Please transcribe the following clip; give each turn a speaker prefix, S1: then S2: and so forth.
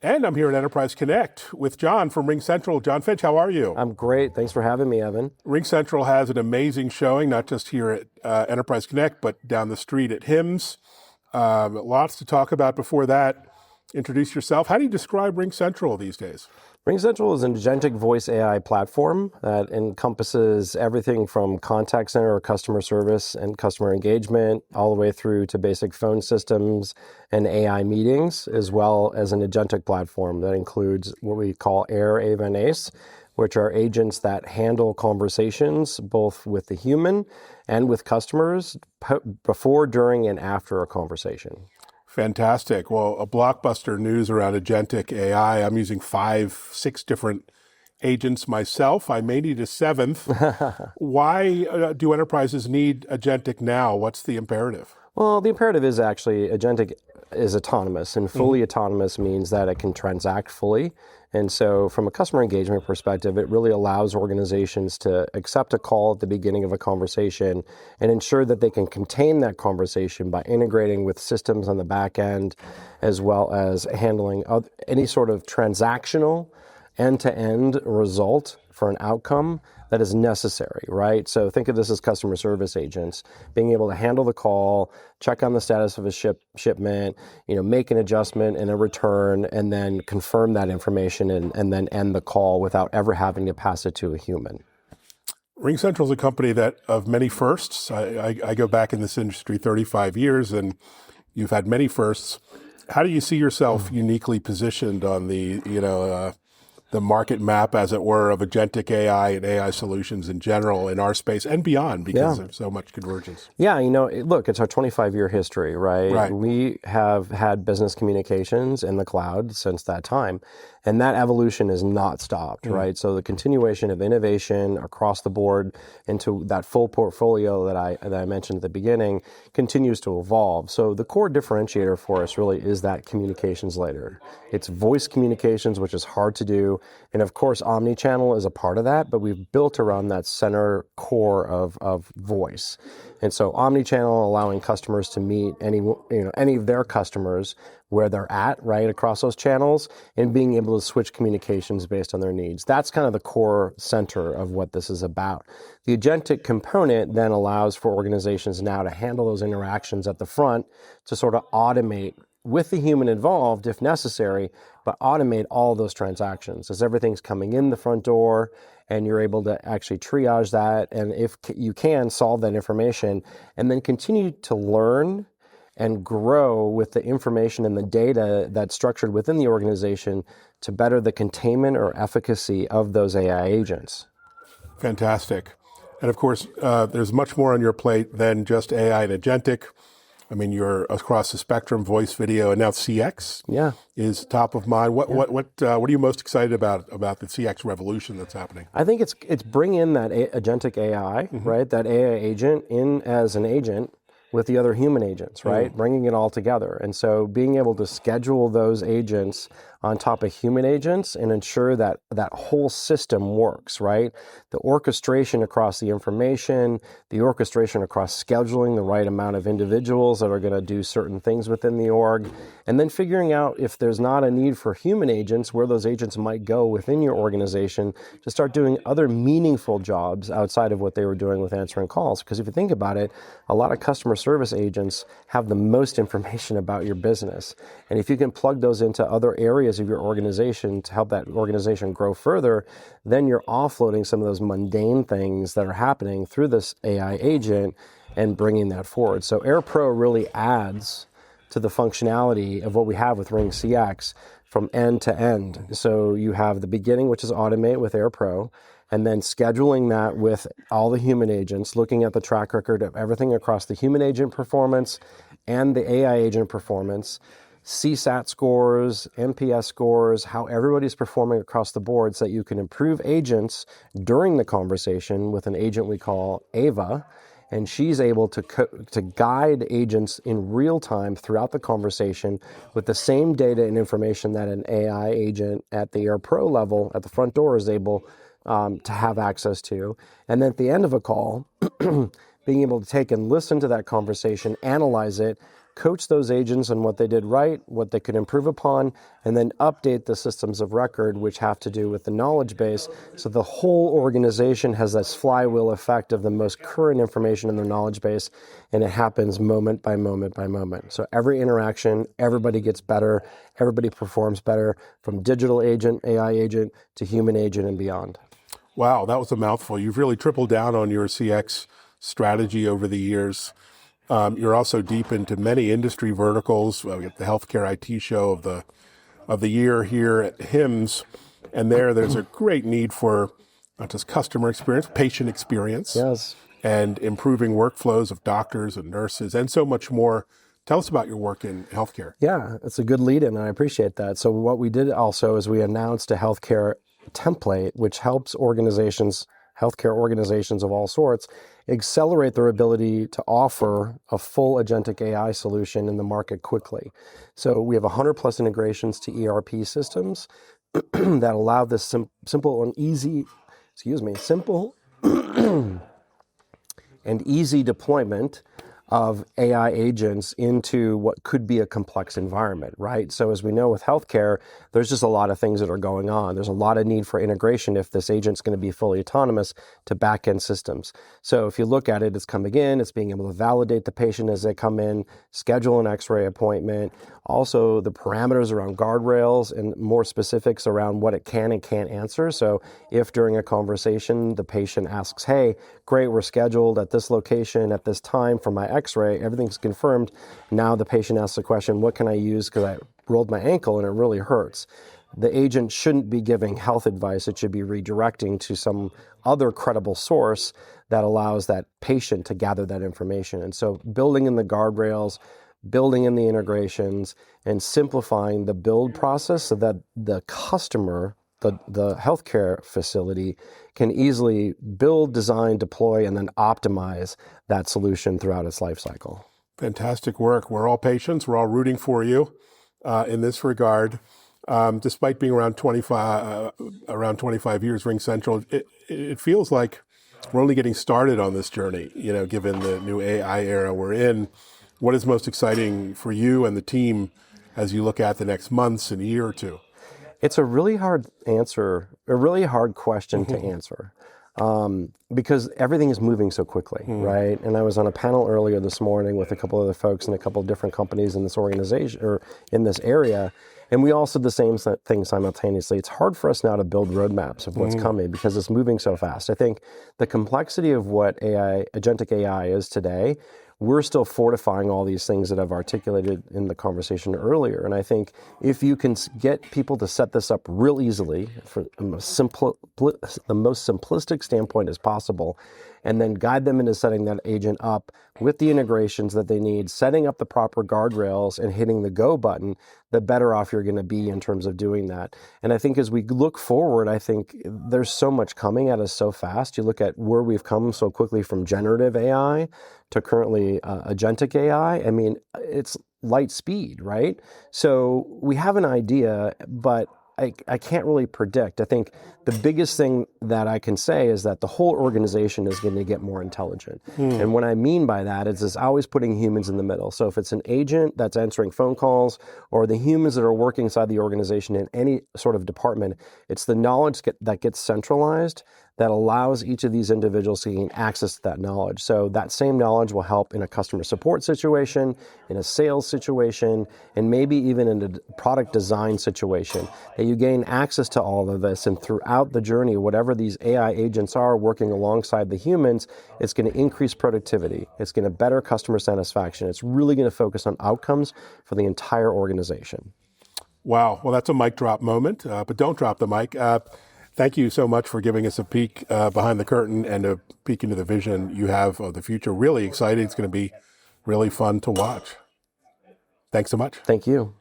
S1: And I'm here at Enterprise Connect with John from RingCentral. John Finch, how are you?
S2: I'm great. Thanks for having me, Evan.
S1: RingCentral has an amazing showing, not just here at Enterprise Connect, but down the street at HIMSS. Lots to talk about. Before that, introduce yourself. How do you describe RingCentral these days?
S2: RingCentral is an agentic voice AI platform that encompasses everything from contact center or customer service and customer engagement, all the way through to basic phone systems and AI meetings, as well as an agentic platform that includes what we call AIR, AVA, and ACE, which are agents that handle conversations both with the human and with customers before, during, and after a conversation.
S1: Fantastic. Well, a blockbuster news around Agentic AI. I'm using 5-6 different agents myself. I may need a seventh. Why do enterprises need Agentic now? What's the imperative?
S2: Well, the imperative is actually Agentic is autonomous, and fully autonomous means that it can transact fully. And so from a customer engagement perspective, it really allows organizations to accept a call at the beginning of a conversation and ensure that they can contain that conversation by integrating with systems on the back end, as well as handling any sort of transactional end-to-end result for an outcome that is necessary, right? So think of this as customer service agents, being able to handle the call, check on the status of a shipment, make an adjustment and a return, and then confirm that information and then end the call without ever having to pass it to a human.
S1: RingCentral is a company that of many firsts. I go back in this industry 35 years, and you've had many firsts. How do you see yourself uniquely positioned on the market map, as it were, of agentic AI and AI solutions in general in our space and beyond, because there's so much convergence?
S2: Yeah, look, it's our 25-year history, right? We have had business communications in the cloud since that time, and that evolution has not stopped, right? So the continuation of innovation across the board into that full portfolio that I mentioned at the beginning continues to evolve. So the core differentiator for us really is that communications layer. It's voice communications, which is hard to do. And of course, omnichannel is a part of that, but we've built around that center core of voice. And so omnichannel, allowing customers to meet any of their customers where they're at, right, across those channels, and being able to switch communications based on their needs. That's kind of the core center of what this is about. The agentic component then allows for organizations now to handle those interactions at the front to sort of automate with the human involved if necessary, but automate all those transactions as everything's coming in the front door, and you're able to actually triage that, and if you can, solve that information, and then continue to learn and grow with the information and the data that's structured within the organization to better the containment or efficacy of those AI agents.
S1: Fantastic. And of course, there's much more on your plate than just AI and agentic. I mean, you're across the spectrum, voice, video, and now CX is top of mind. What are you most excited about the CX revolution that's happening?
S2: I think it's bring in that agentic AI, right? That AI agent in as an agent with the other human agents, right? Bringing it all together. And so being able to schedule those agents on top of human agents and ensure that that whole system works, right? The orchestration across the information, the orchestration across scheduling the right amount of individuals that are going to do certain things within the org, and then figuring out if there's not a need for human agents, where those agents might go within your organization to start doing other meaningful jobs outside of what they were doing with answering calls. Because if you think about it, a lot of customer service agents have the most information about your business. And if you can plug those into other areas of your organization to help that organization grow further, then you're offloading some of those mundane things that are happening through this AI agent and bringing that forward. So Air Pro really adds to the functionality of what we have with RingCX from end to end. So you have the beginning, which is automate with Air Pro, and then scheduling that with all the human agents, looking at the track record of everything across the human agent performance and the AI agent performance, CSAT scores, NPS scores, how everybody's performing across the board so that you can improve agents during the conversation with an agent we call Ava, and she's able to guide agents in real time throughout the conversation with the same data and information that an AI agent at the Air Pro level at the front door is able to have access to. And then at the end of a call, being able to take and listen to that conversation, analyze it, coach those agents on what they did right, what they could improve upon, and then update the systems of record, which have to do with the knowledge base. So the whole organization has this flywheel effect of the most current information in their knowledge base, and it happens moment by moment by moment. So every interaction, everybody gets better, everybody performs better, from digital agent, AI agent, to human agent and beyond.
S1: Wow, that was a mouthful. You've really tripled down on your CX strategy over the years. You're also deep into many industry verticals. We have the healthcare IT show of the year here at HIMSS, and there's a great need for not just customer experience, patient experience,
S2: Yes.
S1: and improving workflows of doctors and nurses, and so much more. Tell us about your work in healthcare.
S2: Yeah, it's a good lead-in, and I appreciate that. So what we did also is we announced a healthcare template, which helps organizations, healthcare organizations of all sorts, accelerate their ability to offer a full agentic AI solution in the market quickly. So we have 100 plus integrations to ERP systems that allow this simple and easy and easy deployment of AI agents into what could be a complex environment, right? So as we know with healthcare, there's just a lot of things that are going on. There's a lot of need for integration if this agent's going to be fully autonomous to back-end systems. So if you look at it, it's coming in, it's being able to validate the patient as they come in, schedule an X-ray appointment, also the parameters around guardrails and more specifics around what it can and can't answer. So if during a conversation, the patient asks, hey, great, we're scheduled at this location at this time for my X-ray, everything's confirmed. Now the patient asks the question, what can I use because I rolled my ankle and it really hurts? The agent shouldn't be giving health advice. It should be redirecting to some other credible source that allows that patient to gather that information. And so building in the guardrails, building in the integrations, and simplifying the build process so that the customer, the healthcare facility, can easily build, design, deploy, and then optimize that solution throughout its life cycle.
S1: Fantastic work. We're all patients. We're all rooting for you in this regard. Despite being around 25 years, RingCentral, it feels like we're only getting started on this journey, given the new AI era we're in. What is most exciting for you and the team as you look at the next months and a year or two?
S2: It's a really hard question to answer because everything is moving so quickly, right? And I was on a panel earlier this morning with a couple other folks in a couple of different companies in this organization or in this area, and we all said the same thing simultaneously. It's hard for us now to build roadmaps of what's coming because it's moving so fast. I think the complexity of what agentic AI is today, we're still fortifying all these things that I've articulated in the conversation earlier. And I think if you can get people to set this up real easily from the most simplistic standpoint as possible, and then guide them into setting that agent up with the integrations that they need, setting up the proper guardrails and hitting the go button, the better off you're going to be in terms of doing that. And I think as we look forward, I think there's so much coming at us so fast. You look at where we've come so quickly from generative AI to currently agentic AI. I mean, it's light speed, right? So we have an idea, but I can't really predict. I think the biggest thing that I can say is that the whole organization is going to get more intelligent. And what I mean by that is it's always putting humans in the middle. So if it's an agent that's answering phone calls or the humans that are working inside the organization in any sort of department, it's the knowledge that gets centralized that allows each of these individuals to gain access to that knowledge. So that same knowledge will help in a customer support situation, in a sales situation, and maybe even in a product design situation, that you gain access to all of this. And throughout the journey, whatever these AI agents are working alongside the humans, it's going to increase productivity. It's going to better customer satisfaction. It's really going to focus on outcomes for the entire organization.
S1: Wow. Well, that's a mic drop moment, but don't drop the mic. Thank you so much for giving us a peek behind the curtain and a peek into the vision you have of the future. Really exciting. It's going to be really fun to watch. Thanks so much.
S2: Thank you.